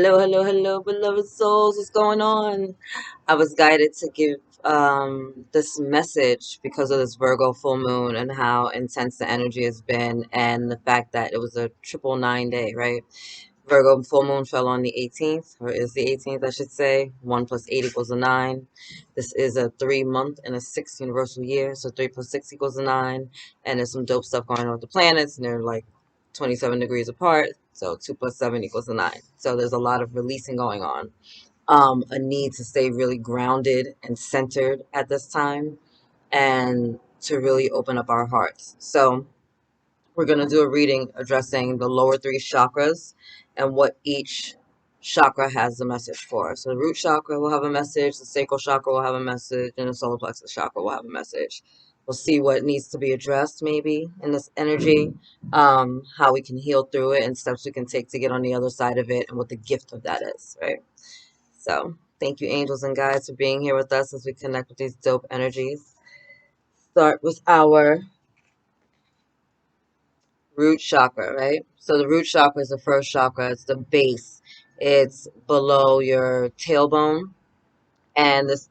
Hello, hello, hello, beloved souls. What's going on? I was guided to give this message because of this Virgo full moon and how intense the energy has been, and the fact that it was a 999 day, right? Virgo full moon fell on the 18th, or is the 18th, I should say. 1 plus 8 equals a 9. This is a 3 month and a 6 universal year, so 3 plus 6 equals a 9. And there's some dope stuff going on with the planets, and they're like 27 degrees apart, so 2 plus 7 equals a 9. So there's a lot of releasing going on. A need to stay really grounded and centered at this time, and to really open up our hearts. So we're going to do a reading addressing the lower three chakras and what each chakra has a message for. So the root chakra will have a message, the sacral chakra will have a message, and the solar plexus chakra will have a message. We'll see what needs to be addressed maybe in this energy, how we can heal through it, and steps we can take to get on the other side of it, and what the gift of that is, right? So thank you, angels and guides, for being here with us as we connect with these dope energies. Start with our root chakra, right? So the root chakra is the first chakra. It's the base. It's below your tailbone, and this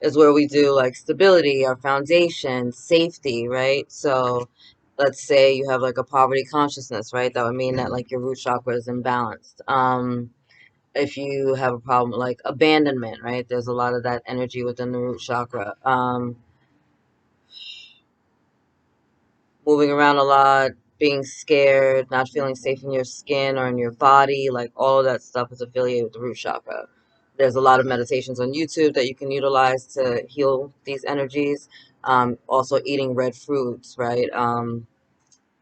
is where we do like stability, our foundation, safety, right? So let's say you have like a poverty consciousness, right? That would mean that like your root chakra is imbalanced. If you have a problem like abandonment, right? There's a lot of that energy within the root chakra. Moving around a lot, being scared, not feeling safe in your skin or in your body, like all of that stuff is affiliated with the root chakra. There's a lot of meditations on YouTube that you can utilize to heal these energies. Also eating red fruits, right?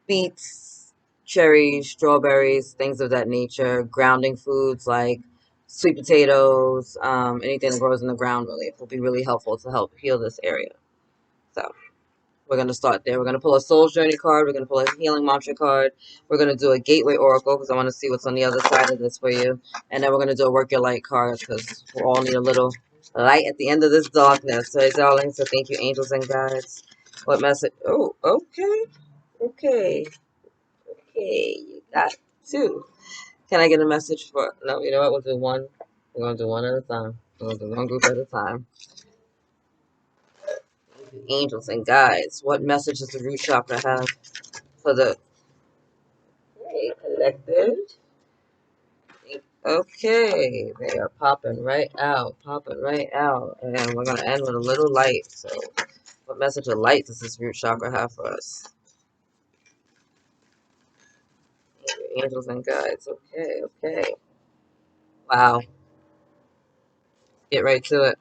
Beets, cherries, strawberries, things of that nature. Grounding foods like sweet potatoes, anything that grows in the ground really will be really helpful to help heal this area. So we're going to start there. We're going to pull a Soul's Journey card. We're going to pull a Healing Mantra card. We're going to do a Gateway Oracle because I want to see what's on the other side of this for you. And then we're going to do a Work Your Light card because we all need a little light at the end of this darkness. So, darling, so thank you, angels and guides. What message? Oh, okay. Okay. Okay. You got two. Can I get a message for... No, you know what? We'll do one. We're going to do one at a time. We're going to do one group at a time. Angels and guides. What message does the root chakra have for the... Okay, collective. Okay, they are popping right out, popping right out. And we're going to end with a little light. So, what message of light does this root chakra have for us? Angels and guides. Okay, okay. Wow. Get right to it.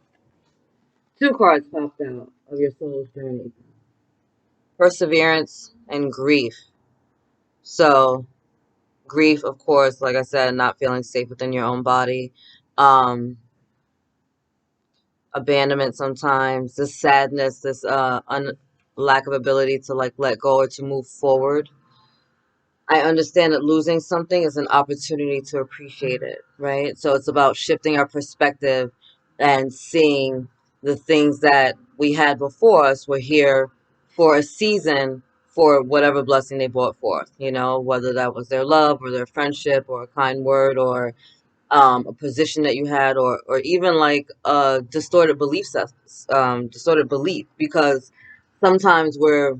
Two cards popped out of your soul's journey. Perseverance and grief. So, grief, of course, like I said, not feeling safe within your own body. Abandonment sometimes, this sadness, this lack of ability to like let go or to move forward. I understand that losing something is an opportunity to appreciate it, right? So it's about shifting our perspective and seeing the things that we had before us were here for a season for whatever blessing they brought forth, you know, whether that was their love or their friendship or a kind word or a position that you had, or even like a distorted distorted belief, because sometimes we're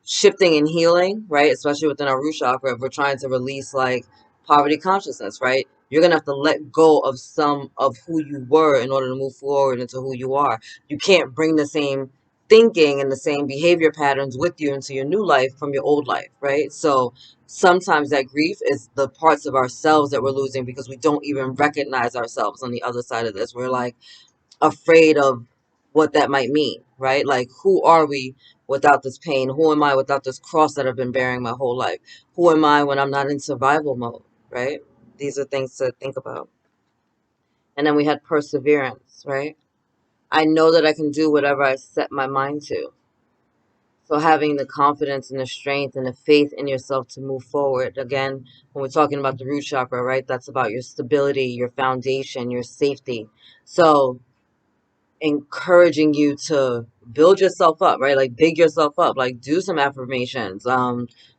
shifting and healing, right? Especially within our root chakra, if we're trying to release like poverty consciousness, right? You're gonna have to let go of some of who you were in order to move forward into who you are. You can't bring the same thinking and the same behavior patterns with you into your new life from your old life, right? So sometimes that grief is the parts of ourselves that we're losing because we don't even recognize ourselves on the other side of this. We're like afraid of what that might mean, right? Like, who are we without this pain? Who am I without this cross that I've been bearing my whole life? Who am I when I'm not in survival mode, right? These are things to think about. And then we had perseverance, right? I know that I can do whatever I set my mind to. So having the confidence and the strength and the faith in yourself to move forward. Again, when we're talking about the root chakra, right? That's about your stability, your foundation, your safety. So encouraging you to build yourself up, right? Like big yourself up, like do some affirmations,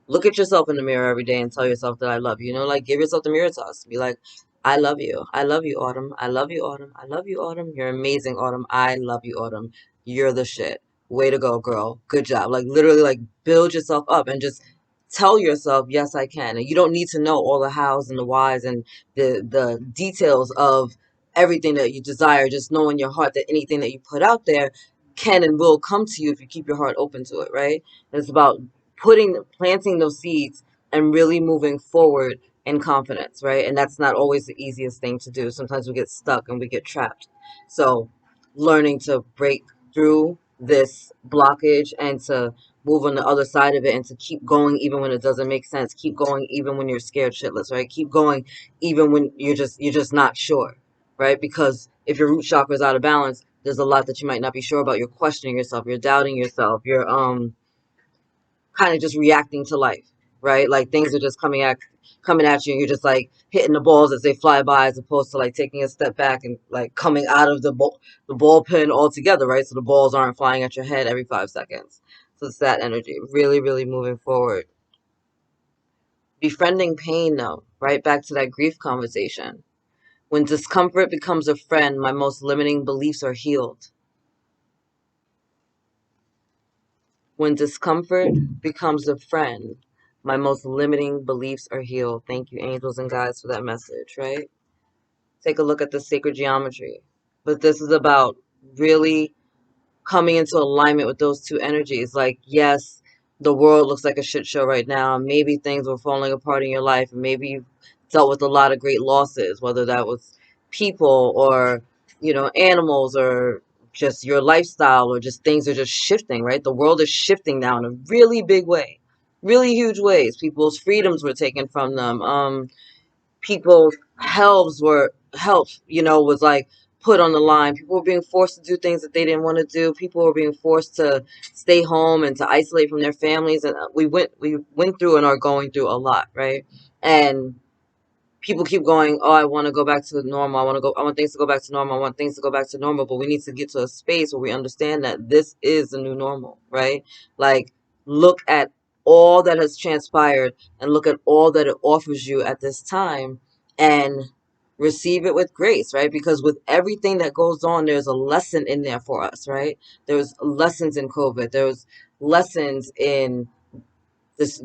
Look at yourself in the mirror every day and tell yourself that I love you. You know, like give yourself the mirror toss. Be like, I love you. I love you, Autumn. I love you, Autumn. I love you, Autumn. You're amazing, Autumn. I love you, Autumn. You're the shit. Way to go, girl. Good job. Like literally like build yourself up and just tell yourself, yes, I can. And you don't need to know all the hows and the whys and the details of everything that you desire. Just know in your heart that anything that you put out there can and will come to you if you keep your heart open to it, right? And it's about planting those seeds and really moving forward in confidence, right? And that's not always the easiest thing to do. Sometimes we get stuck and we get trapped. So learning to break through this blockage and to move on the other side of it and to keep going even when it doesn't make sense. Keep going even when you're scared shitless, right? Keep going even when you're just not sure, right? Because if your root chakra is out of balance, there's a lot that you might not be sure about. You're questioning yourself, you're doubting yourself, you're kind of just reacting to life, right? Like things are just coming at you, and you're just like hitting the balls as they fly by, as opposed to like taking a step back and like coming out of the ball pin altogether, right? So the balls aren't flying at your head every 5 seconds. So it's that energy, really, really moving forward. Befriending pain, though, right back to that grief conversation. When discomfort becomes a friend, my most limiting beliefs are healed. When discomfort becomes a friend, my most limiting beliefs are healed. Thank you, angels and guides, for that message, right? Take a look at the sacred geometry. But this is about really coming into alignment with those two energies. Like, yes, the world looks like a shit show right now. Maybe things were falling apart in your life, and maybe you've dealt with a lot of great losses, whether that was people or, animals or just your lifestyle or just things are just shifting, right? The world is shifting now in a really big way, really huge ways. People's freedoms were taken from them. People's health, was like put on the line. People were being forced to do things that they didn't want to do. People were being forced to stay home and to isolate from their families. And we went through and are going through a lot, right? And people keep going, oh, I want to go back to normal. I want things to go back to normal. I want things to go back to normal. But we need to get to a space where we understand that this is the new normal, right? Like, look at all that has transpired and look at all that it offers you at this time and receive it with grace, right? Because with everything that goes on, there's a lesson in there for us, right? There's lessons in COVID. There's lessons in this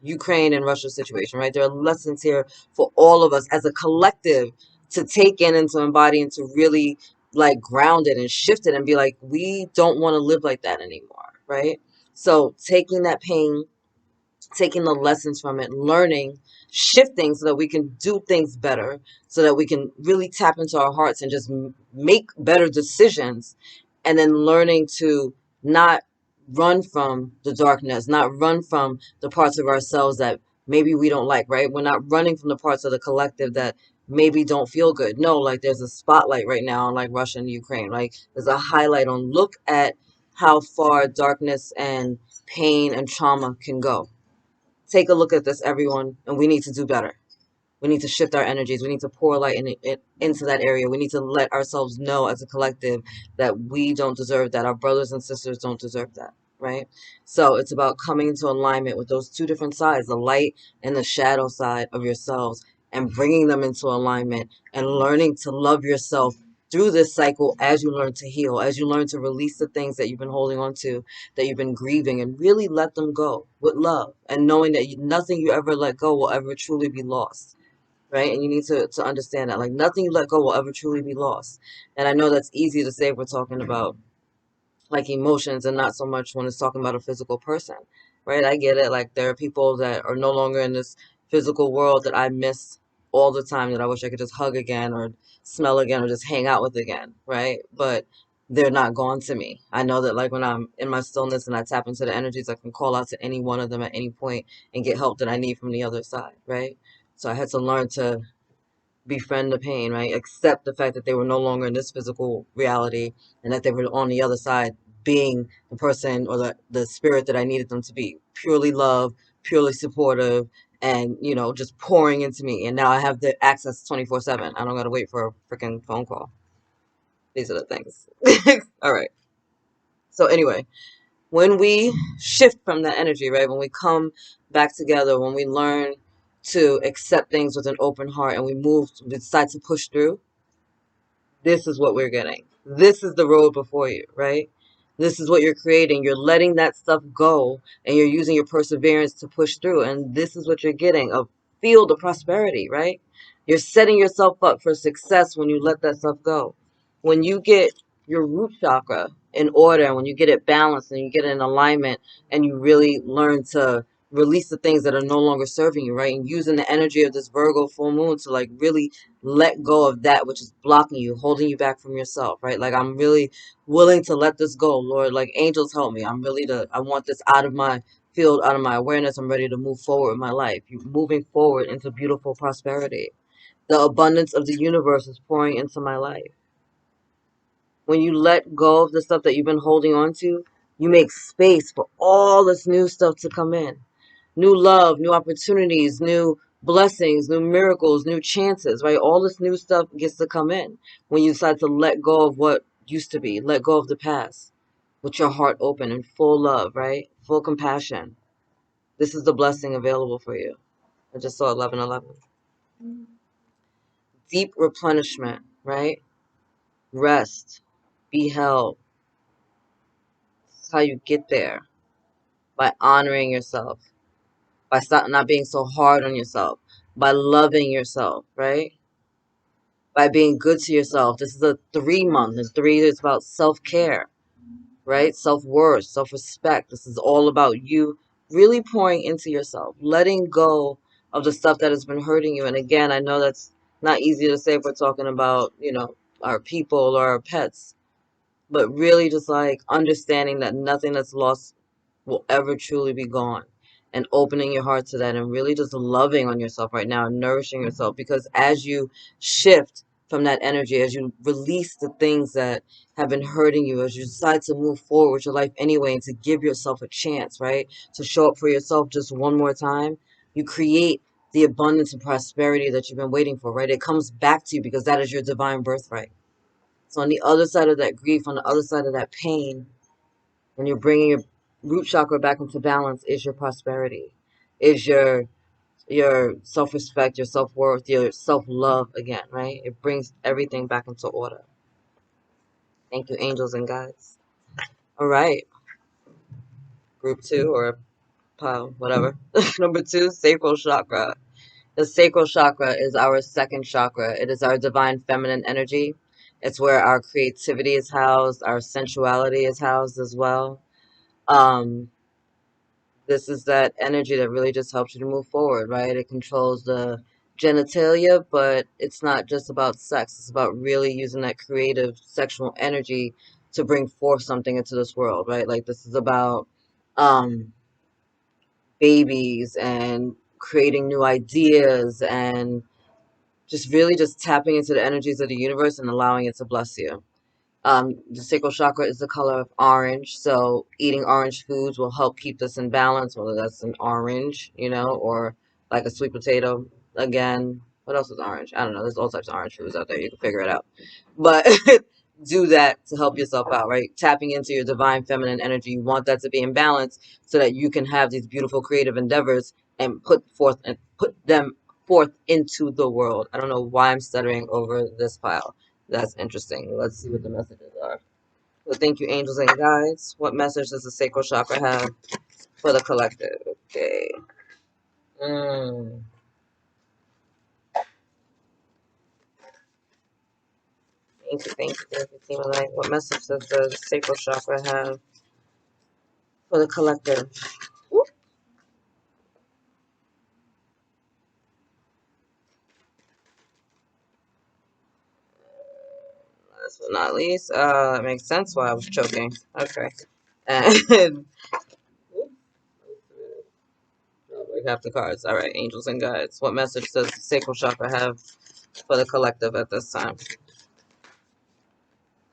Ukraine and Russia situation, right? There are lessons here for all of us as a collective to take in and to embody and to really like ground it and shift it and be like, we don't want to live like that anymore, right? So taking that pain, taking the lessons from it, learning, shifting so that we can do things better, so that we can really tap into our hearts and just make better decisions, and then learning to not run from the darkness, not run from the parts of ourselves that maybe we don't like, right? We're not running from the parts of the collective that maybe don't feel good. No, like there's a spotlight right now on like Russia and Ukraine, like there's a highlight on look at how far darkness and pain and trauma can go. Take a look at this, everyone, and we need to do better. We need to shift our energies. We need to pour light into that area. We need to let ourselves know as a collective that we don't deserve that. Our brothers and sisters don't deserve that, right? So it's about coming into alignment with those two different sides, the light and the shadow side of yourselves, and bringing them into alignment and learning to love yourself through this cycle as you learn to heal, as you learn to release the things that you've been holding on to, that you've been grieving, and really let them go with love and knowing that nothing you ever let go will ever truly be lost, right? And you need to understand that, like, nothing you let go will ever truly be lost. And I know that's easy to say if we're talking about like emotions and not so much when it's talking about a physical person, right? I get it. Like, there are people that are no longer in this physical world that I miss all the time, that I wish I could just hug again or smell again or just hang out with again, right? But they're not gone to me. I know that, like, when I'm in my stillness and I tap into the energies, I can call out to any one of them at any point and get help that I need from the other side, right? So I had to learn to befriend the pain, right? Accept the fact that they were no longer in this physical reality and that they were on the other side being the person or the spirit that I needed them to be. Purely love, purely supportive, and, just pouring into me. And now I have the access 24/7. I don't got to wait for a freaking phone call. These are the things. All right. So anyway, When we shift from that energy, right? When we come back together, when we learn to accept things with an open heart and we decide to push through, this is what we're getting. This is the road before you, right? This is what you're creating. You're letting that stuff go and you're using your perseverance to push through. And this is what you're getting, a field of prosperity, right? You're setting yourself up for success when you let that stuff go. When you get your root chakra in order, and when you get it balanced and you get it in alignment and you really learn to release the things that are no longer serving you, right? And using the energy of this Virgo full moon to like really let go of that which is blocking you, holding you back from yourself, right? Like, I'm really willing to let this go, Lord. Like, angels help me. I want this out of my field, out of my awareness. I'm ready to move forward with my life. You're moving forward into beautiful prosperity. The abundance of the universe is pouring into my life. When you let go of the stuff that you've been holding on to, you make space for all this new stuff to come in. New love, new opportunities, new blessings, new miracles, new chances, right? All this new stuff gets to come in when you decide to let go of what used to be, let go of the past with your heart open and full love, right? Full compassion. This is the blessing available for you. I just saw 1111. Deep replenishment, right? Rest, be held. That's how you get there, by honoring yourself, by not being so hard on yourself, by loving yourself, right? By being good to yourself. This is a 3 month, and 3 is about self-care, right? Self-worth, self-respect. This is all about you really pouring into yourself, letting go of the stuff that has been hurting you. And again, I know that's not easy to say if we're talking about, our people or our pets, but really just like understanding that nothing that's lost will ever truly be gone, and opening your heart to that and really just loving on yourself right now and nourishing yourself, because as you shift from that energy, as you release the things that have been hurting you, as you decide to move forward with your life anyway and to give yourself a chance, right, to show up for yourself just one more time, you create the abundance and prosperity that you've been waiting for, right? It comes back to you because that is your divine birthright. So on the other side of that grief, on the other side of that pain, when you're bringing your root chakra back into balance, is your prosperity, is your self-respect, your self-worth, your self-love again, right? It brings everything back into order. Thank you, angels and guides. All right, group 2 or whatever. Number 2, sacral chakra. The sacral chakra is our second chakra. It is our divine feminine energy. It's where our creativity is housed, our sensuality is housed as well. Um, This is that energy that really just helps you to move forward, right? It controls the genitalia, but it's not just about sex. It's about really using that creative sexual energy to bring forth something into this world, right? Like, this is about um, babies and creating new ideas and just really just tapping into the energies of the universe and allowing it to bless you. The sacral chakra is the color of orange, so eating orange foods will help keep this in balance, whether that's an orange, or like a sweet potato. Again, what else is orange? I don't know. There's all types of orange foods out there. You can figure it out. But do that to help yourself out, right? Tapping into your divine feminine energy. You want that to be in balance so that you can have these beautiful creative endeavors and put them forth into the world. I don't know why I'm stuttering over this pile. That's interesting. Let's see what the messages are. So thank you, angels and guides. What message does the sacral chakra have for the collective? Okay. Mm. Thank you, Team Light. What message does the sacral chakra have for the collective? Whoop. Last but not least, that makes sense why I was choking. Okay. And like half the cards. All right, angels and guides. What message does the sacral chakra have for the collective at this time?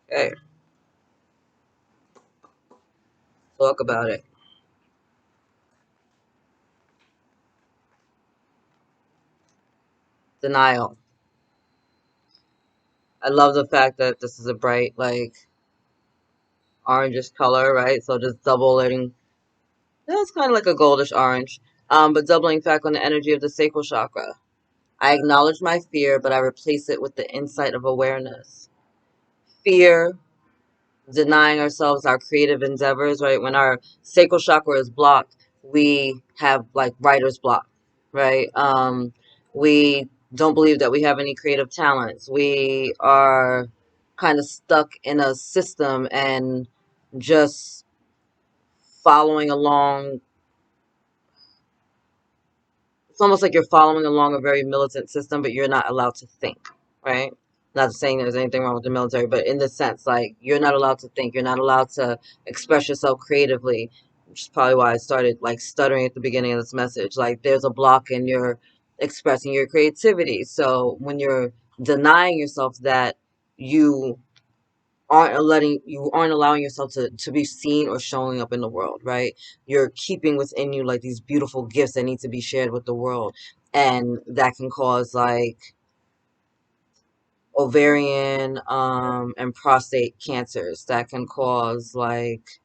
Okay, talk about it. Denial. I love the fact that this is a bright, like, orangish color, right? So just doubling, that's kind of like a goldish orange, but doubling back on the energy of the sacral chakra. I acknowledge my fear, but I replace it with the insight of awareness. Fear, denying ourselves our creative endeavors, right? When our sacral chakra is blocked, we have like writer's block, right? We don't believe that we have any creative talents. We are kind of stuck in a system and just following along. It's almost like you're following along a very militant system, but you're not allowed to think, right? Not saying there's anything wrong with the military, but in the sense, like, you're not allowed to think. You're not allowed to express yourself creatively, which is probably why I started, like, stuttering at the beginning of this message. Like, there's a block in your expressing your creativity. So when you're denying yourself that, you aren't allowing yourself to be seen or showing up in the world, right? You're keeping within you like these beautiful gifts that need to be shared with the world, and that can cause like ovarian and prostate cancers. That can cause like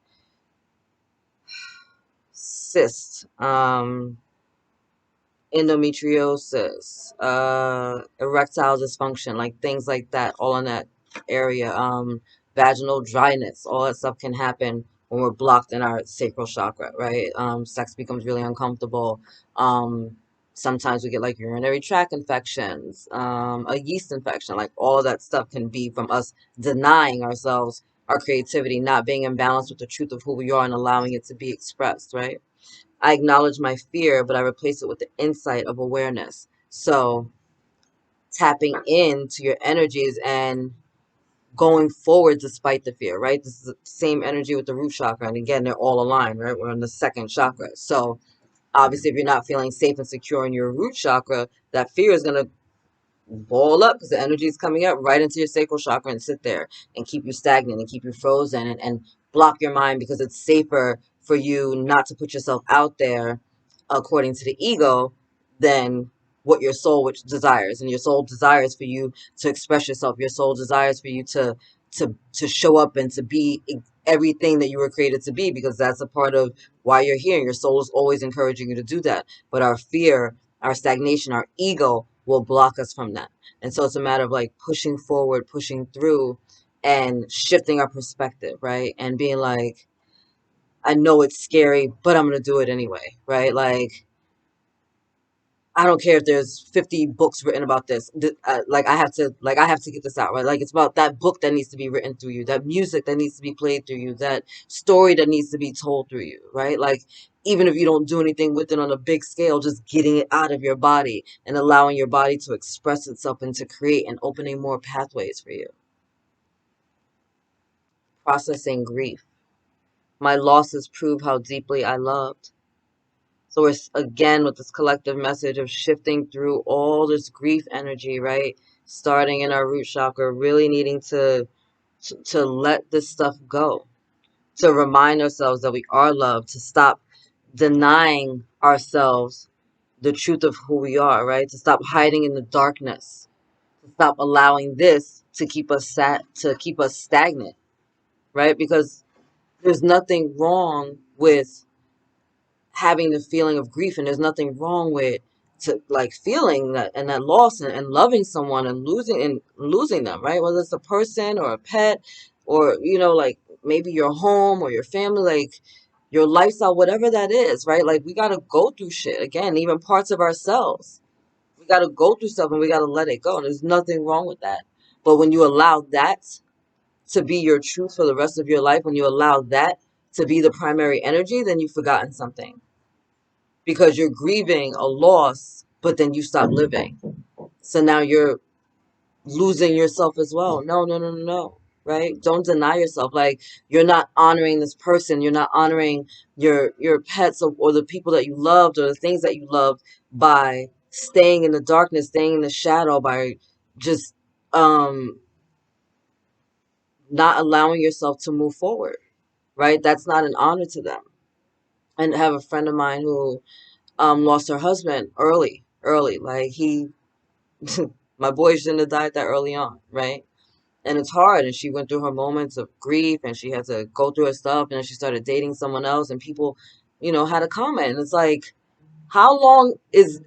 cysts, endometriosis, erectile dysfunction, like things like that, all in that area. Vaginal dryness, all that stuff can happen when we're blocked in our sacral chakra, right? Sex becomes really uncomfortable. Sometimes we get like urinary tract infections, a yeast infection, like all of that stuff can be from us denying ourselves our creativity, not being in balance with the truth of who we are and allowing it to be expressed, right? I acknowledge my fear, but I replace it with the insight of awareness. So tapping into your energies and going forward despite the fear, right? This is the same energy with the root chakra. And again, they're all aligned, right? We're in the second chakra. So obviously, if you're not feeling safe and secure in your root chakra, that fear is going to ball up because the energy is coming up right into your sacral chakra and sit there and keep you stagnant and keep you frozen and block your mind because it's safer for you not to put yourself out there according to the ego than what your soul which desires. And your soul desires for you to express yourself. Your soul desires for you to show up and to be everything that you were created to be, because that's a part of why you're here. Your soul is always encouraging you to do that. But our fear, our stagnation, our ego will block us from that. And so it's a matter of like pushing forward, pushing through, and shifting our perspective, right? And being like, I know it's scary, but I'm going to do it anyway, right? Like, I don't care if there's 50 books written about this. Like I have to get this out, right? Like it's about that book that needs to be written through you, that music that needs to be played through you, that story that needs to be told through you, right? Like even if you don't do anything with it on a big scale, just getting it out of your body and allowing your body to express itself and to create and opening more pathways for you. Processing grief. My losses prove how deeply I loved. So we're again with this collective message of shifting through all this grief energy, right? Starting in our root chakra, really needing to let this stuff go, to remind ourselves that we are loved, to stop denying ourselves the truth of who we are, right? To stop hiding in the darkness, to stop allowing this to keep us to keep us stagnant, right? Because there's nothing wrong with having the feeling of grief, and there's nothing wrong with to like feeling that and that loss and loving someone and losing them, right? Whether it's a person or a pet or like maybe your home or your family, like your lifestyle, whatever that is, right? Like we got to go through shit again, even parts of ourselves. We got to go through stuff and we got to let it go, and there's nothing wrong with that. But when you allow that to be your truth for the rest of your life, when you allow that to be the primary energy, then you've forgotten something, because you're grieving a loss, but then you stop living. So now you're losing yourself as well. No, no, no, no, no. Right? Don't deny yourself. Like you're not honoring this person. You're not honoring your pets or the people that you loved or the things that you loved by staying in the darkness, staying in the shadow, by just not allowing yourself to move forward. Right? That's not an honor to them. And I have a friend of mine who lost her husband early. Like he my boy shouldn't have died that early on, right? And it's hard. And she went through her moments of grief, and she had to go through her stuff. And then she started dating someone else, and people, had a comment. And it's like, how long is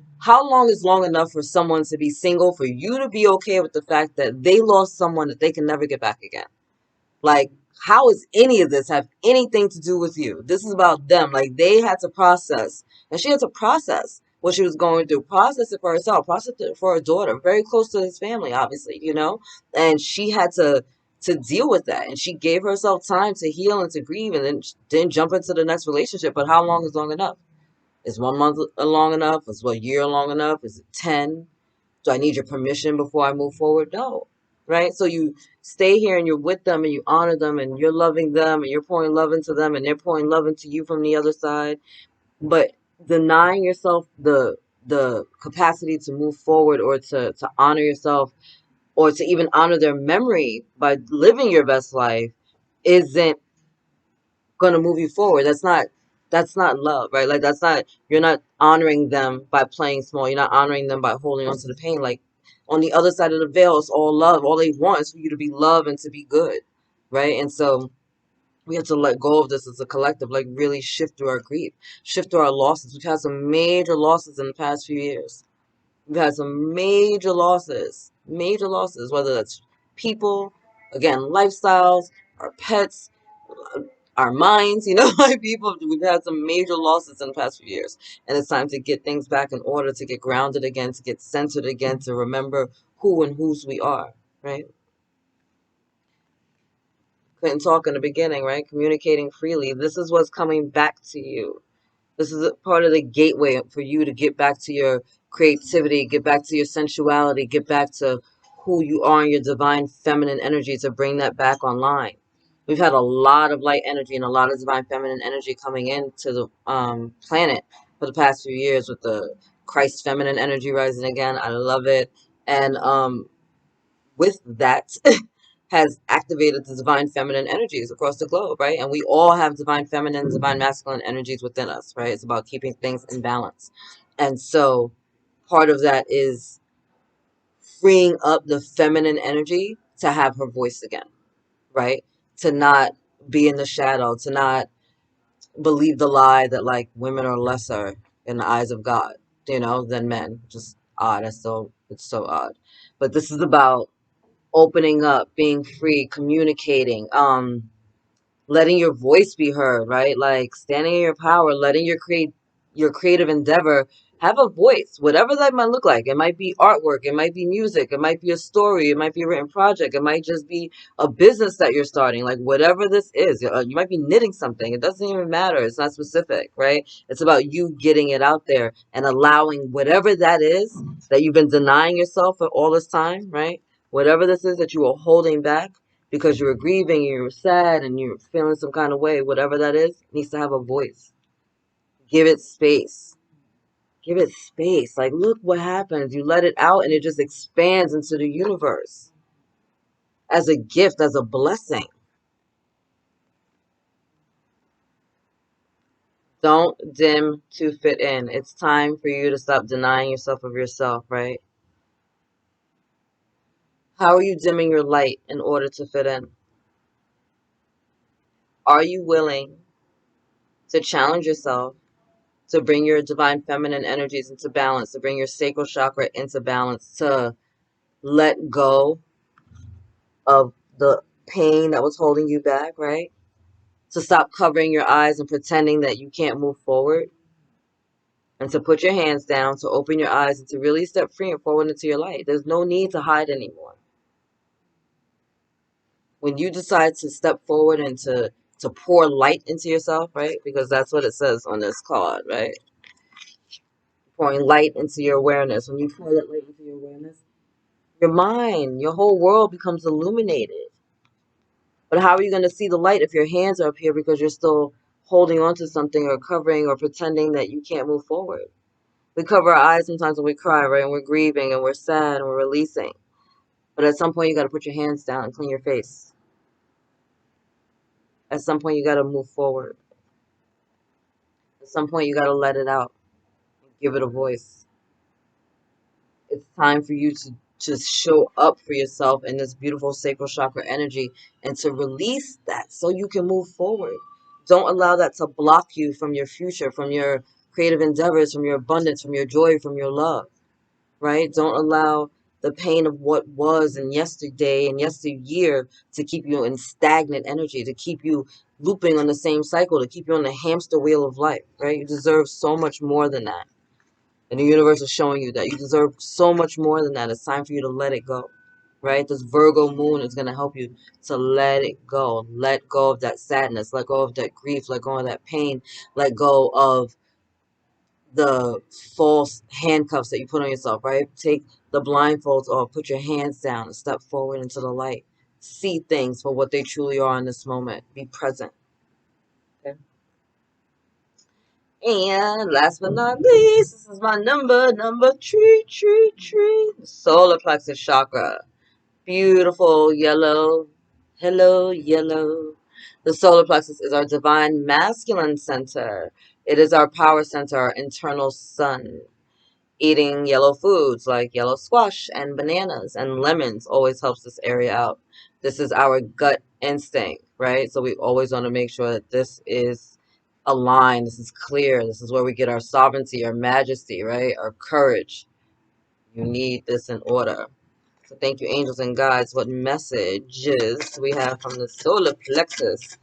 long enough for someone to be single for you to be okay with the fact that they lost someone that they can never get back again? Like, how does any of this have anything to do with you? This is about them. Like, they had to process, and she had to process what she was going through, process it for herself, process it for her daughter, very close to his family, obviously, and she had to deal with that, and she gave herself time to heal and to grieve, and then jump into the next relationship. But how long is long enough? Is 1 month long enough? Is a year long enough? Is it 10? Do I need your permission before I move forward? No. Right? So you stay here and you're with them and you honor them and you're loving them and you're pouring love into them and they're pouring love into you from the other side. But denying yourself the capacity to move forward, or to honor yourself, or to even honor their memory by living your best life, isn't going to move you forward. That's not love, right? Like, you're not honoring them by playing small. You're not honoring them by holding on to the pain. Like, on the other side of the veil, it's all love. All they want is for you to be loved and to be good, right? And so we have to let go of this as a collective, like really shift through our grief, shift through our losses. We've had some major losses in the past few years. We've had some major losses, whether that's people, again, lifestyles, our pets, our minds, like people, we've had some major losses in the past few years. And it's time to get things back in order, to get grounded again, to get centered again, to remember who and whose we are, right? Couldn't talk in the beginning, right? Communicating freely. This is what's coming back to you. This is a part of the gateway for you to get back to your creativity, get back to your sensuality, get back to who you are in your divine feminine energy, to bring that back online. We've had a lot of light energy and a lot of divine feminine energy coming into the planet for the past few years, with the Christ feminine energy rising again. I love it. And with that has activated the divine feminine energies across the globe, right? And we all have divine feminine, divine masculine energies within us, right? It's about keeping things in balance. And so part of that is freeing up the feminine energy to have her voice again, right? To not be in the shadow, to not believe the lie that, like, women are lesser in the eyes of God, than men. Just odd. It's so odd. But this is about opening up, being free, communicating, letting your voice be heard, right? Like, standing in your power, letting your creative endeavor have a voice, whatever that might look like. It might be artwork, it might be music, it might be a story, it might be a written project, it might just be a business that you're starting. Like, whatever this is, you might be knitting something. It doesn't even matter. It's not specific, right? It's about you getting it out there and allowing whatever that is that you've been denying yourself for all this time, right? Whatever this is that you were holding back because you were grieving, you were sad, and you were feeling some kind of way, whatever that is, needs to have a voice. Give it space. Give it space. Like, look what happens. You let it out and it just expands into the universe as a gift, as a blessing. Don't dim to fit in. It's time for you to stop denying yourself of yourself, right? How are you dimming your light in order to fit in? Are you willing to challenge yourself, to bring your divine feminine energies into balance, to bring your sacral chakra into balance, to let go of the pain that was holding you back, right? To stop covering your eyes and pretending that you can't move forward, and to put your hands down, to open your eyes, and to really step free and forward into your light. There's no need to hide anymore. When you decide to step forward and to pour light into yourself, right? Because that's what it says on this card, right? Pouring light into your awareness. When you pour that light into your awareness, your mind, your whole world becomes illuminated. But how are you going to see the light if your hands are up here because you're still holding on to something, or covering, or pretending that you can't move forward? We cover our eyes sometimes when we cry, right? And we're grieving and we're sad and we're releasing. But at some point, you got to put your hands down and clean your face. At some point, you got to move forward. At some point, you got to let it out and give it a voice. It's time for you to show up for yourself in this beautiful sacral chakra energy and to release that so you can move forward. Don't allow that to block you from your future, from your creative endeavors, from your abundance, from your joy, from your love, right? Don't allow the pain of what was and yesterday and yesteryear to keep you in stagnant energy, to keep you looping on the same cycle, to keep you on the hamster wheel of life, right? You deserve so much more than that. And the universe is showing you that you deserve so much more than that. It's time for you to let it go, right? This Virgo moon is going to help you to let it go. Let go of that sadness. Let go of that grief. Let go of that pain. Let go of the false handcuffs that you put on yourself, right? Take the blindfolds off. Put your hands down and step forward into the light. See things for what they truly are in this moment. Be present. Okay? And last but not least, this is my number three, solar plexus chakra. Beautiful yellow. Hello, yellow. The solar plexus is our divine masculine center. It is our power center, our internal sun. Eating yellow foods like yellow squash and bananas and lemons always helps this area out. This is our gut instinct, right? So we always want to make sure that this is aligned, this is clear, this is where we get our sovereignty, our majesty, right? Our courage. You need this in order. So thank you, angels and guides. What messages we have from the solar plexus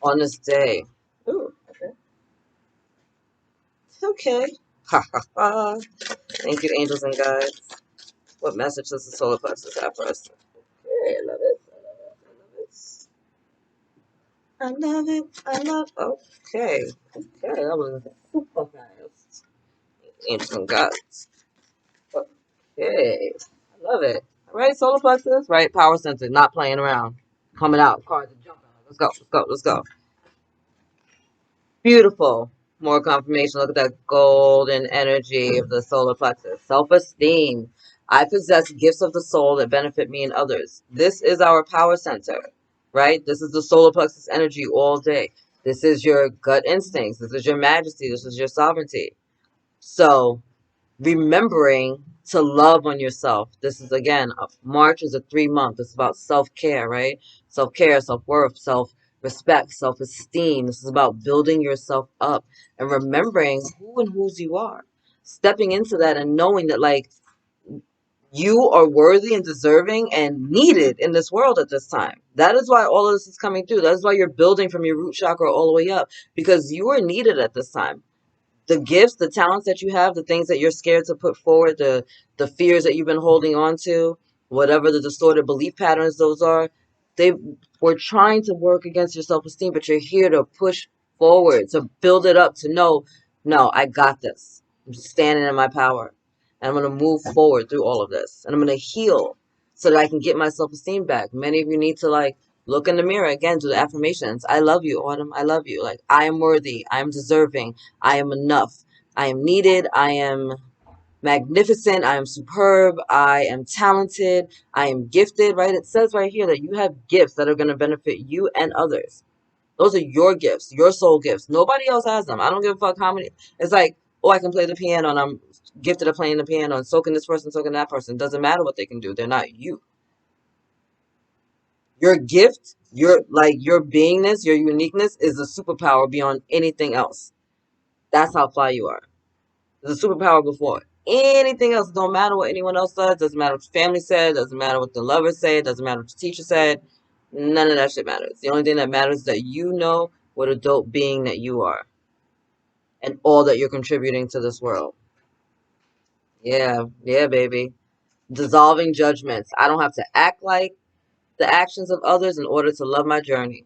on this day? Ooh, okay. Okay. Ha ha ha. Thank you, angels and guides. What message does the solar plexus have for us? Okay, I love it. I love it. I love it. Okay. Okay, that was super fast. Angels and guides. Okay. I love it. All right, solar plexus, right? Power center, not playing around. Coming out. Cards are jumping. Let's go. Let's go. Let's go. Beautiful. More confirmation. Look at that golden energy of the solar plexus. Self-esteem. I possess gifts of the soul that benefit me and others. This is our power center, right? This is the solar plexus energy all day. This is your gut instincts. This is your majesty. This is your sovereignty. So remembering to love on yourself. This is again, March is a 3 month. It's about self-care, right? Self-care, self-worth, self-respect, self-esteem. This is about building yourself up and remembering who and whose you are. Stepping into that and knowing that like you are worthy and deserving and needed in this world at this time. That is why all of this is coming through. That is why you're building from your root chakra all the way up, because you are needed at this time. The gifts, the talents that you have, the things that you're scared to put forward, the fears that you've been holding on to, whatever the distorted belief patterns those are, they were trying to work against your self-esteem, but you're here to push forward, to build it up, to know, no, I got this. I'm standing in my power. And I'm going to move forward through all of this. And I'm going to heal so that I can get my self-esteem back. Many of you need to like look in the mirror again, do the affirmations. I love you, Autumn. I love you. Like, I am worthy. I am deserving. I am enough. I am needed. I am magnificent. I am superb. I am talented. I am gifted, right? It says right here that you have gifts that are going to benefit you and others. Those are your gifts, your soul gifts. Nobody else has them. I don't give a fuck how many. It's like, oh, I can play the piano and I'm gifted at playing the piano and so can this person, so can that person. Doesn't matter what they can do. They're not you. Your gift, your beingness, your uniqueness is a superpower beyond anything else. That's how fly you are. It's a superpower before anything else. Don't matter what anyone else does. Doesn't matter what your family said. Doesn't matter what the lover said. Doesn't matter what the teacher said. None of that shit matters. The only thing that matters is that you know what a dope being that you are and all that you're contributing to this world. Yeah, yeah, baby. Dissolving judgments. I don't have to act like the actions of others in order to love my journey.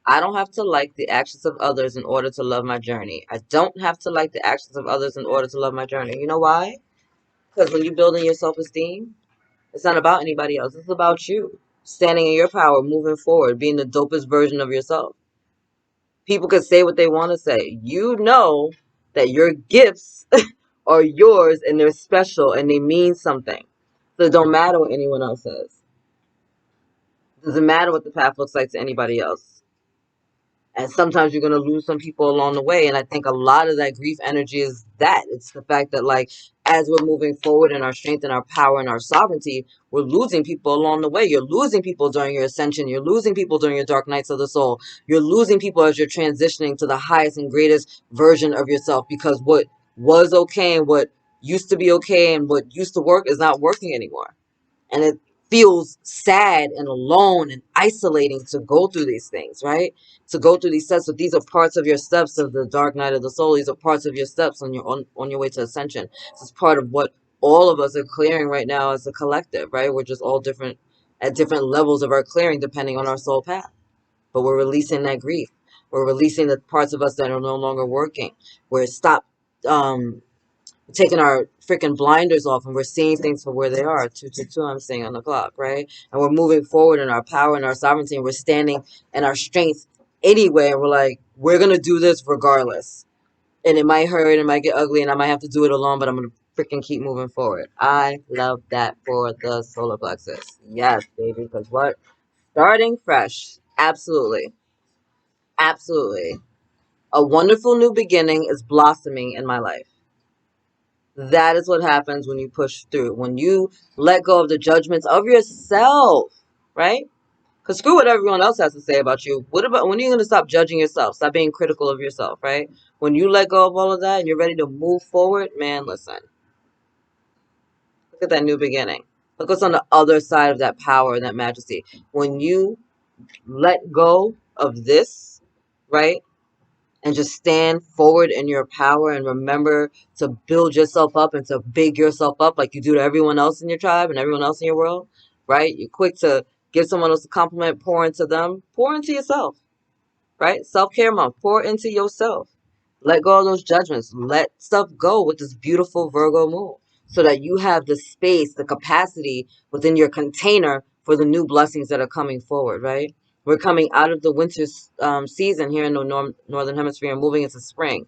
I don't have to like the actions of others in order to love my journey. I don't have to like the actions of others in order to love my journey. You know why? Because when you're building your self-esteem, it's not about anybody else. It's about you. Standing in your power, moving forward, being the dopest version of yourself. People can say what they want to say. You know that your gifts are yours and they're special and they mean something. So it don't matter what anyone else says. It doesn't matter what the path looks like to anybody else. And sometimes you're going to lose some people along the way. And I think a lot of that grief energy is that. It's the fact that, like, as we're moving forward in our strength and our power and our sovereignty, we're losing people along the way. You're losing people during your ascension. You're losing people during your dark nights of the soul. You're losing people as you're transitioning to the highest and greatest version of yourself, because what was okay and what used to be okay and what used to work is not working anymore. And it feels sad and alone and isolating to go through these things, right? To go through these steps. But these are parts of your steps of the dark night of the soul. These are parts of your steps on your way to ascension. This is part of what all of us are clearing right now as a collective, right? We're just all different at different levels of our clearing depending on our soul path. But we're releasing that grief. We're releasing the parts of us that are no longer working. We're taking our freaking blinders off, and we're seeing things for where they are. 222, I'm seeing on the clock, right? And we're moving forward in our power and our sovereignty, and we're standing in our strength anyway. And we're like, we're gonna do this regardless. And it might hurt, it might get ugly, and I might have to do it alone, but I'm gonna freaking keep moving forward. I love that for the solar plexus. Yes, baby, because what? Starting fresh. Absolutely. Absolutely. A wonderful new beginning is blossoming in my life. That is what happens when you push through, when you let go of the judgments of yourself, right? Because screw what everyone else has to say about you. What about when are you going to stop judging yourself? Stop being critical of yourself, right? When you let go of all of that and you're ready to move forward, man, listen. Look at that new beginning. Look what's on the other side of that power and that majesty. When you let go of this, right? And just stand forward in your power and remember to build yourself up and to big yourself up like you do to everyone else in your tribe and everyone else in your world, right? You're quick to give someone else a compliment, pour into them, pour into yourself, right? Self-care month, pour into yourself. Let go of those judgments. Let stuff go with this beautiful Virgo moon so that you have the space, the capacity within your container for the new blessings that are coming forward, right? We're coming out of the winter season here in the northern hemisphere and moving into spring.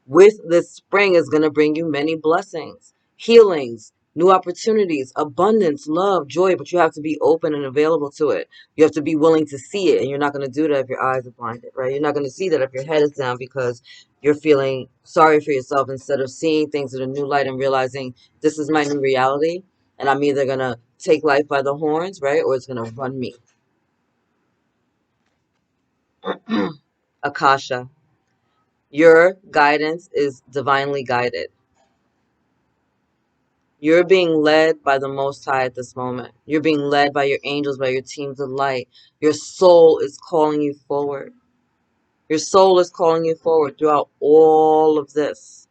With this spring is going to bring you many blessings, healings, new opportunities, abundance, love, joy, but you have to be open and available to it. You have to be willing to see it, and you're not going to do that if your eyes are blinded, right? You're not going to see that if your head is down because you're feeling sorry for yourself instead of seeing things in a new light and realizing this is my new reality, and I'm either going to take life by the horns, right, or it's going to run me. Akasha, your guidance is divinely guided. You're being led by the Most High at this moment. You're being led by your angels, by your teams of light. Your soul is calling you forward. Your soul is calling you forward throughout all of this.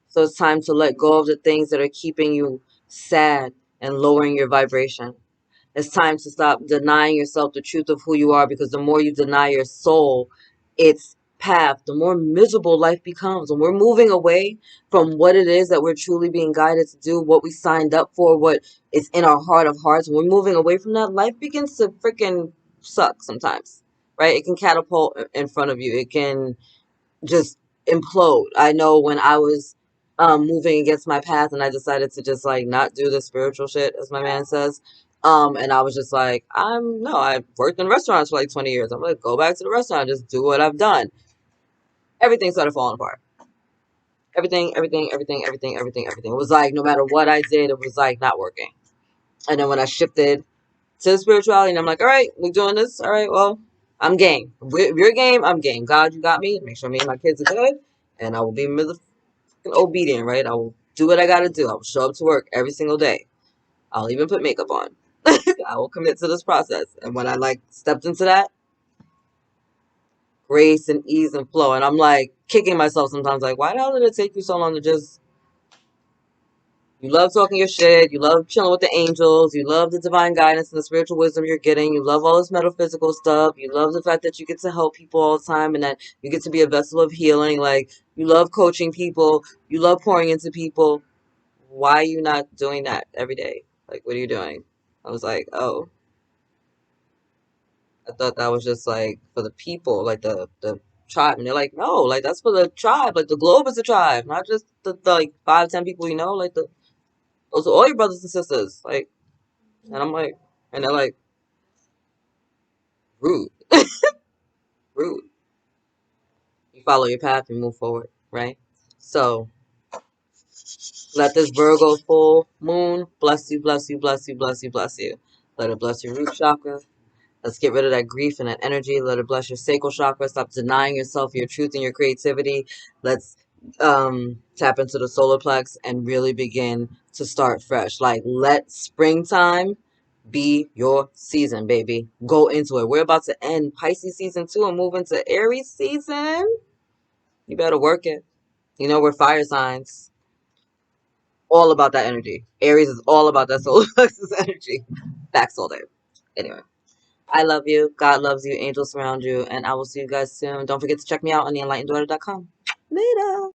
So it's time to let go of the things that are keeping you sad and lowering your vibration. It's time to stop denying yourself the truth of who you are, because the more you deny your soul its path, the more miserable life becomes. When we're moving away from what it is that we're truly being guided to do, what we signed up for, what is in our heart of hearts, when we're moving away from that, life begins to freaking suck sometimes, right? It can catapult in front of you. It can just implode. I know when I was moving against my path and I decided to just like not do the spiritual shit, as my man says. And I was just like, I worked in restaurants for like 20 years. I'm gonna go back to the restaurant, just do what I've done. Everything started falling apart. Everything. It was like no matter what I did, it was like not working. And then when I shifted to the spirituality, and I'm like, all right, we're doing this. All right, well, I'm game. If you're game, I'm game. God, you got me. Make sure me and my kids are good, and I will be obedient, right? I will do what I got to do. I will show up to work every single day. I'll even put makeup on. I will commit to this process. And when I like stepped into that, grace and ease and flow, and I'm like kicking myself sometimes, like, why the hell did it take you so long to just? You love talking your shit. You love chilling with the angels. You love the divine guidance and the spiritual wisdom you're getting. You love all this metaphysical stuff. You love the fact that you get to help people all the time and that you get to be a vessel of healing. Like, you love coaching people. You love pouring into people. Why are you not doing that every day? Like, what are you doing? I was like, oh, I thought that was just like for the people, like the tribe. And they're like, no, like that's for the tribe. Like the globe is a tribe, not just the like 5, 10 people you know. Like those are all your brothers and sisters. Like, and I'm like, and they're like, rude, rude. You follow your path, you move forward, right? So Let this Virgo full moon bless you, bless you, bless you, bless you, bless you. Let it bless your root chakra. Let's get rid of that grief and that energy. Let it bless your sacral chakra. Stop denying yourself your truth and your creativity. Let's tap into the solar plex and really begin to start fresh. Like, let springtime be your season, baby. Go into it. We're about to end Pisces season 2 and move into Aries season. You better work it. You know, we're fire signs. All about that energy. Aries is all about that solar plexus energy. Facts all day. Anyway. I love you. God loves you. Angels surround you. And I will see you guys soon. Don't forget to check me out on theenlightenedaughter.com. Later.